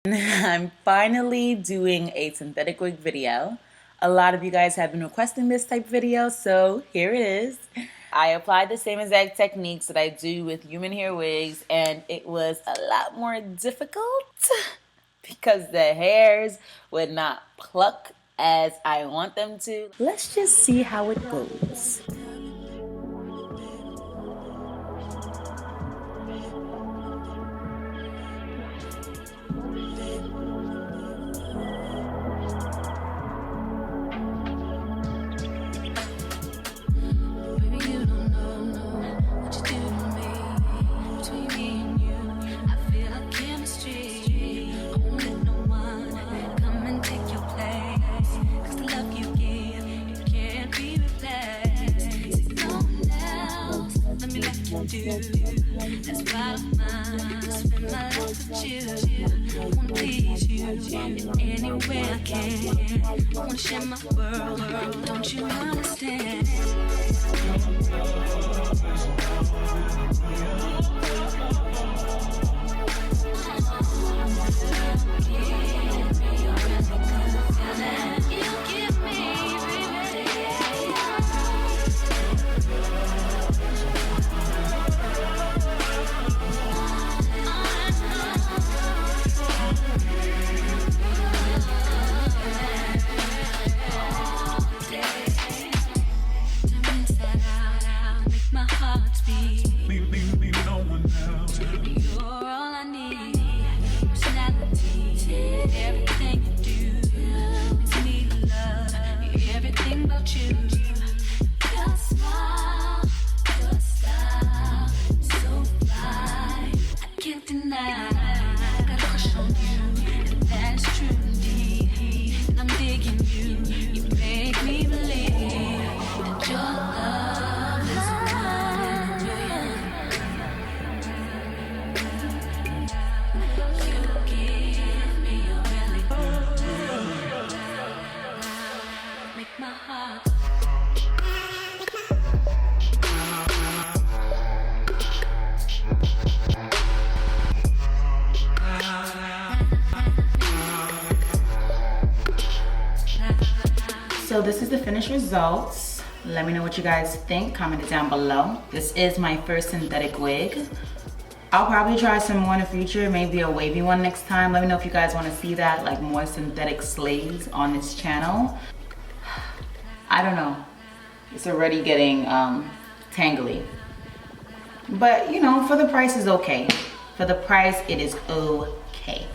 I'm finally doing a synthetic wig video. A lot of you guys have been requesting this type of video, so here it is. I applied the same exact techniques that I do with human hair wigs, and it was a lot more difficult because the hairs would not pluck as I want them to. Let's just see how it goes. That's why I spend my life with you. I wanna please you in any way I can. I wanna share my world, don't you understand? So this is the finished results. Let me know what you guys think. Comment it down below. This is my first synthetic wig. I'll probably try some more in the future, maybe a wavy one next time. Let me know if you guys want to see that, like more synthetic slays on this channel. I don't know. It's already getting tangly. But you know, for the price is okay. For the price, it is okay.